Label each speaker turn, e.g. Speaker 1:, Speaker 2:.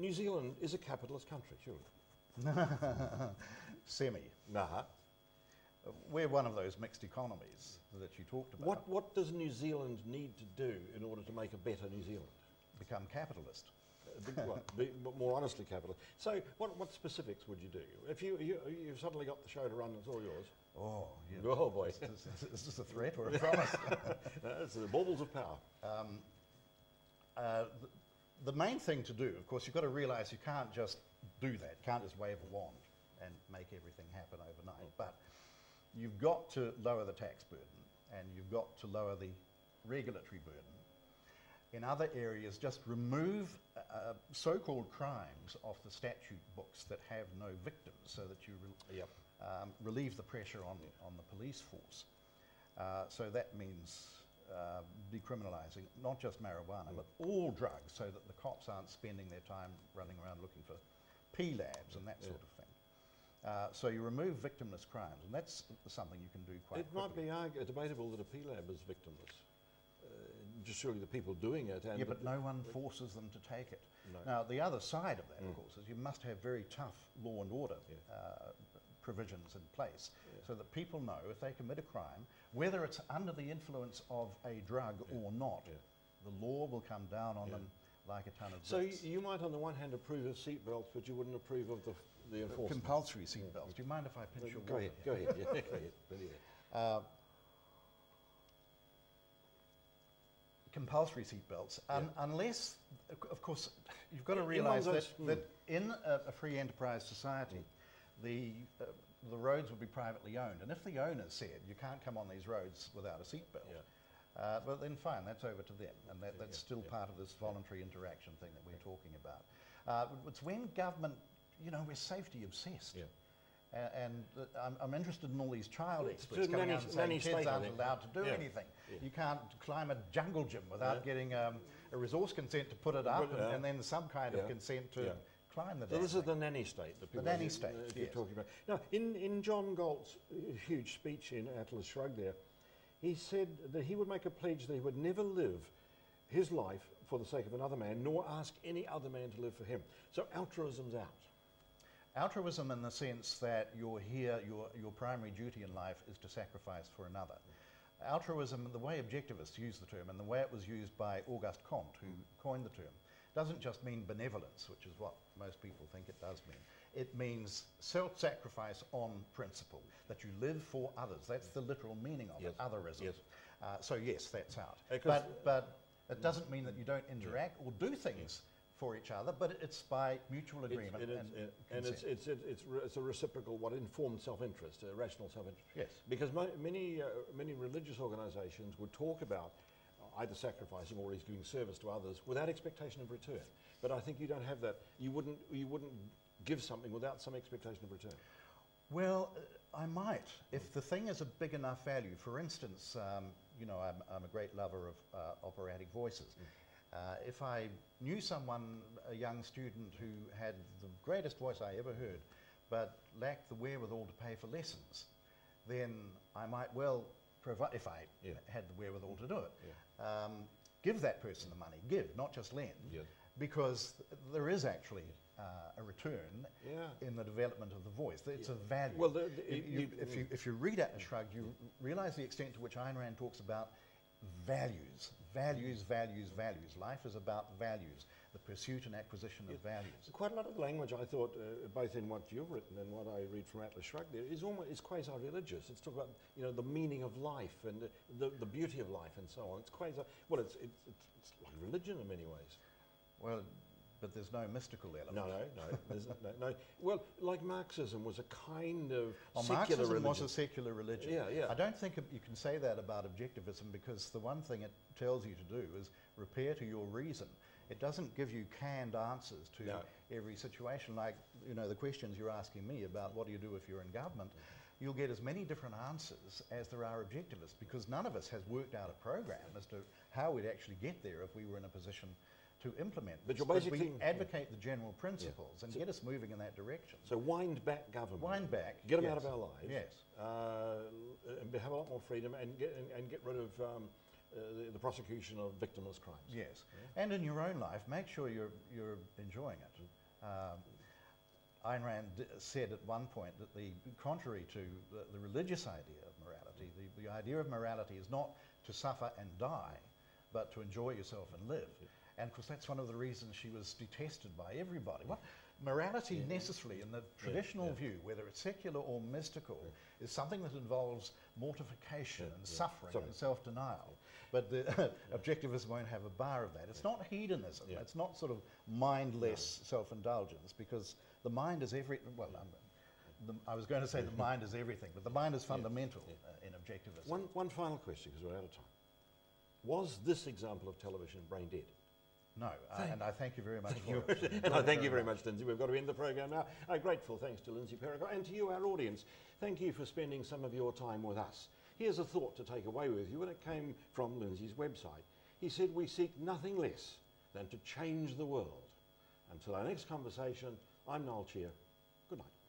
Speaker 1: New Zealand is a capitalist country, surely.
Speaker 2: Semi.
Speaker 1: Nah.
Speaker 2: We're one of those mixed economies that you talked about.
Speaker 1: What does New Zealand need to do in order to make a better New Zealand?
Speaker 2: Become capitalist.
Speaker 1: Be more honestly capitalist. So what specifics would you do? If you've suddenly got the show to run, it's all yours.
Speaker 2: Oh, yeah.
Speaker 1: Oh boy.
Speaker 2: Is this a threat or a promise?
Speaker 1: No, it's the baubles of power.
Speaker 2: The main thing to do, of course, you've got to realise you can't just do that. You can't just wave a wand and make everything happen overnight. But you've got to lower the tax burden and you've got to lower the regulatory burden. In other areas, just remove so-called crimes off the statute books that have no victims so that you relieve the pressure on the police force. So that means decriminalising not just marijuana, but all drugs so that the cops aren't spending their time running around looking for P-labs and that sort of thing. So you remove victimless crimes, and that's something you can do quite quickly.
Speaker 1: It might be debatable that a P-lab is victimless. Just surely the people doing it. And
Speaker 2: yeah, but no one forces them to take it. No. Now, the other side of that, of course, is you must have very tough law and order provisions in place so that people know if they commit a crime, whether it's under the influence of a drug or not, the law will come down on them like a ton of bricks.
Speaker 1: So you might, on the one hand, approve of seatbelts, but you wouldn't approve of the enforcement.
Speaker 2: Compulsory seatbelts. Do you mind if I pinch your water?
Speaker 1: Go ahead. Yeah, go ahead.
Speaker 2: Compulsory seatbelts, unless, of course, you've got to realise that in a free enterprise society, the roads would be privately owned, and if the owners said you can't come on these roads without a seatbelt, but then fine, that's over to them, and that's still part of this voluntary interaction thing that we're talking about. It's when government, we're safety obsessed. And I'm interested in all these child experts coming out and saying kids aren't allowed to do anything. You can't climb a jungle gym without getting a resource consent to put it up and then some kind of consent to climb the damn
Speaker 1: So this
Speaker 2: thing.
Speaker 1: is the nanny state that people
Speaker 2: the nanny state,
Speaker 1: you're talking about. Now, in John Galt's huge speech in Atlas Shrugged there, he said that he would make a pledge that he would never live his life for the sake of another man, nor ask any other man to live for him. So altruism's out.
Speaker 2: Altruism in the sense that you're here, your primary duty in life is to sacrifice for another. Altruism, the way objectivists use the term and the way it was used by Auguste Comte, who coined the term, doesn't just mean benevolence, which is what most people think it does mean. It means self-sacrifice on principle, that you live for others. That's the literal meaning of it, otherism. So yes, that's out. But it doesn't mean that you don't interact or do things for each other, but it's by mutual agreement
Speaker 1: and it's a reciprocal, informed self-interest, rational self-interest.
Speaker 2: Yes.
Speaker 1: Because many religious organisations would talk about either sacrificing or at least doing service to others without expectation of return. But I think you don't have that. You wouldn't give something without some expectation of return.
Speaker 2: Well, I might, if the thing is a big enough value. For instance, I'm a great lover of operatic voices. If I knew someone, a young student who had the greatest voice I ever heard, but lacked the wherewithal to pay for lessons, then I might well provide, if I had the wherewithal to do it, give that person the money, not just lend, because there is actually a return in the development of the voice. It's a value. Well, if you read Atlas Shrugged, you realise the extent to which Ayn Rand talks about values. Life is about values, the pursuit and acquisition of values.
Speaker 1: Quite a lot of the language, I thought, both in what you've written and what I read from Atlas Shrugged there, is quasi-religious. It's talking about the meaning of life and the beauty of life and so on. It's quasi. Well, it's like religion in many ways.
Speaker 2: Well, but there's no mystical element.
Speaker 1: No. Well, like Marxism was a kind of secular
Speaker 2: Marxism
Speaker 1: religion.
Speaker 2: was a secular religion. I don't think you can say that about objectivism, because the one thing it tells you to do is repair to your reason. It doesn't give you canned answers to every situation. Like, the questions you're asking me about what do you do if you're in government, you'll get as many different answers as there are objectivists, because none of us has worked out a program as to how we'd actually get there if we were in a position to implement.
Speaker 1: But you're basically
Speaker 2: we advocate the general principles and get us moving in that direction.
Speaker 1: So wind back government.
Speaker 2: Wind back.
Speaker 1: Get them out of our lives.
Speaker 2: Yes.
Speaker 1: And have a lot more freedom and get rid of the prosecution of victimless crimes.
Speaker 2: Yes, and in your own life, make sure you're enjoying it. Ayn Rand said at one point that contrary to the religious idea of morality, the idea of morality is not to suffer and die, but to enjoy yourself and live. And of course that's one of the reasons she was detested by everybody. Morality necessarily, in the traditional view, whether it's secular or mystical, is something that involves mortification and suffering and self-denial. But the objectivists won't have a bar of that. It's not hedonism. It's not sort of mindless self-indulgence, because the mind is I was going to say the mind is everything, but the mind is fundamental in objectivism.
Speaker 1: One final question, because we're out of time. Was this example of television brain dead?
Speaker 2: No, and I thank you very much for it.
Speaker 1: And I thank you very much, Lindsay. We've got to end the program now. Grateful thanks to Lindsay Perigo and to you, our audience. Thank you for spending some of your time with us. Here's a thought to take away with you, and it came from Lindsay's website. He said, "We seek nothing less than to change the world." Until our next conversation, I'm Noel Cheer. Good night.